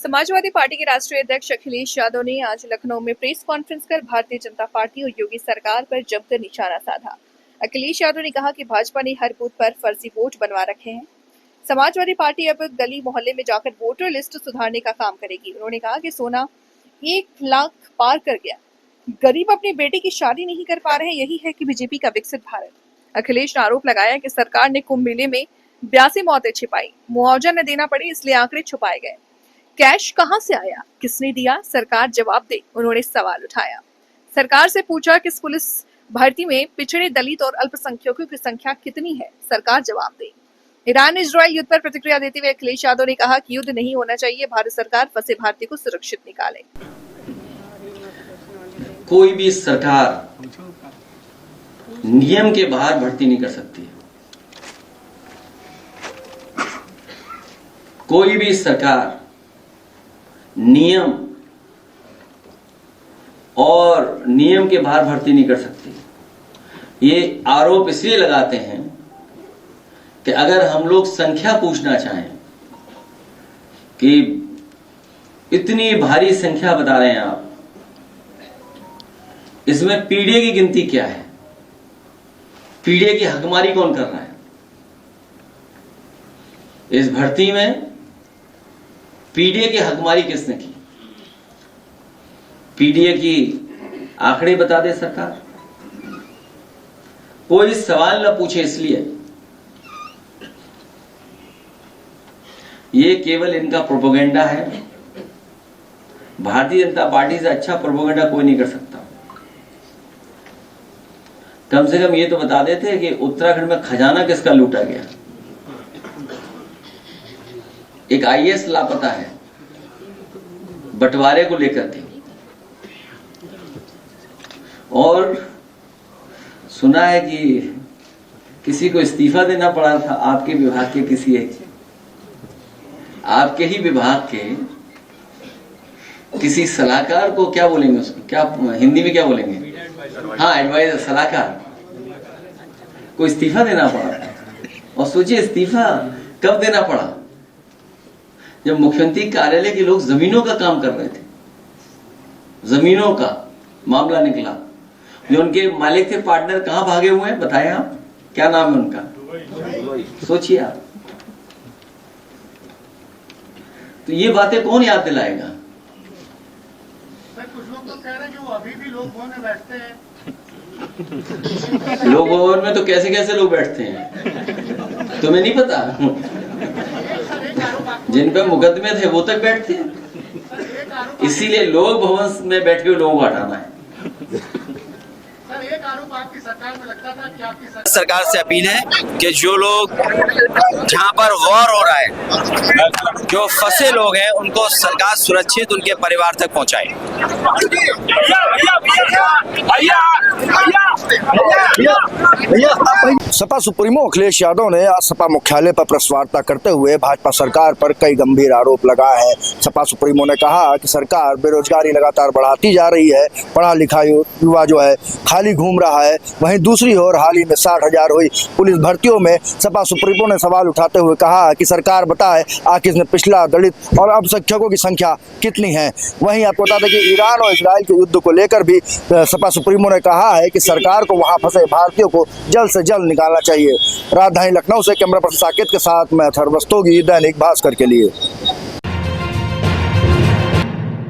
Samajwadi party के राष्ट्रीय अध्यक्ष अखिलेश यादव ने आज लखनऊ में प्रेस कॉन्फ्रेंस कर भारतीय जनता पार्टी और योगी सरकार पर जमकर निशाना साधा। अखिलेश यादव ने कहा कि भाजपा ने हर बूथ पर फर्जी वोट बनवा रखे हैं। समाजवादी पार्टी अब गली मोहल्ले में जाकर वोटर लिस्ट सुधारने का काम करेगी। उन्होंने कहा कि सोना 1 लाख पार कर गया, गरीब अपनी बेटी की शादी नहीं कर पा रहे हैं, यही है कि बीजेपी का विकसित भारत। अखिलेश ने आरोप लगाया कि सरकार ने कुंभ मेले में 82 मौतें छिपाई, मुआवजा न देना पड़े इसलिए आंकड़े छुपाए गए। कैश कहां से आया, किसने दिया, सरकार जवाब दे, उन्होंने सवाल उठाया। सरकार से पूछा कि इस पुलिस भर्ती में पिछड़े, दलित और अल्पसंख्यकों की संख्या कितनी है, सरकार जवाब दे। ईरान इजरायल युद्ध पर प्रतिक्रिया देते हुए अखिलेश यादव ने कहा कि युद्ध नहीं होना चाहिए, भारत सरकार फंसे भारतीय को सुरक्षित निकाले। कोई भी सरकार नियम के बाहर भर्ती नहीं कर सकती। कोई भी सरकार नियम और नियम के बाहर भर्ती नहीं कर सकती। ये आरोप इसलिए लगाते हैं कि अगर हम लोग संख्या पूछना चाहें कि इतनी भारी संख्या बता रहे हैं आप, इसमें पीढ़ी की गिनती क्या है, पीढ़ी की हकमारी कौन कर रहा है, इस भर्ती में पीडीए की हकमारी किसने की? पीडीए की आंकड़े बता दे सरकार। कोई सवाल न पूछे इसलिए। ये केवल इनका प्रोपेगेंडा है। भारतीय जनता पार्टी से अच्छा प्रोपेगेंडा कोई नहीं कर सकता। कम से कम ये तो बता देते कि उत्तराखंड में खजाना किसका लूटा गया। एक आईएएस लापता है बंटवारे को लेकर के, और सुना है कि किसी को इस्तीफा देना पड़ा था आपके विभाग के, आपके ही विभाग के किसी सलाहकार को, क्या बोलेंगे उसको, क्या हिंदी में क्या बोलेंगे, हाँ एडवाइजर, सलाहकार को इस्तीफा देना पड़ा। और सोचिए इस्तीफा कब देना पड़ा, जब मुख्यमंत्री कार्यालय के लोग जमीनों का काम कर रहे थे। जमीनों का मामला निकला। जो उनके मालिक थे, पार्टनर, कहां भागे हुए हैं बताएं आप, क्या नाम है उनका, सोचिए आप। तो ये बातें कौन याद दिलाएगा? कुछ लोग तो कह रहे हैं कि वो अभी भी लोक भवन में बैठते हैं। लोक भवन में तो कैसे कैसे लोग बैठते हैं, तुम्हें नहीं पता? जिन पे मुकदमे थे वो तक बैठते हैं। इसीलिए लोक भवन में बैठ के लोगों को हटाना है। सर, एक आरोप आपकी सरकार में लगता था कि आपकी सरकार से अपील है कि जो लोग, जहां पर वॉर हो रहा है, जो फंसे लोग हैं, उनको सरकार सुरक्षित उनके परिवार तक पहुंचाए। सपा सुप्रीमो अखिलेश यादव ने आज सपा मुख्यालय पर प्रेस वार्ता करते हुए भाजपा सरकार पर कई गंभीर आरोप लगाए हैं। सपा सुप्रीमो ने कहा कि सरकार बेरोजगारी लगातार बढ़ाती जा रही है, पढ़ा लिखा युवा जो है खाली घूम रहा है। वहीं दूसरी ओर हाल ही में 60,000 हुई पुलिस भर्तियों में सपा सुप्रीमो ने सवाल उठाते हुए कहा कि सरकार बताए आखिर इसमें पिछड़ा, दलित और अल्पसंख्यकों की संख्या कितनी है। वहीं आपको बता दें कि ईरान और इजरायल के युद्ध को लेकर भी सपा सुप्रीमो ने कहा है कि सरकार को वहां फंसे भारतीयों को जल्द से जल्द निकालना चाहिए। राजधानी लखनऊ से कैमरा पर्सन साकेत के साथ मैं अथर्व रस्तोगी, दैनिक भास्कर के लिए।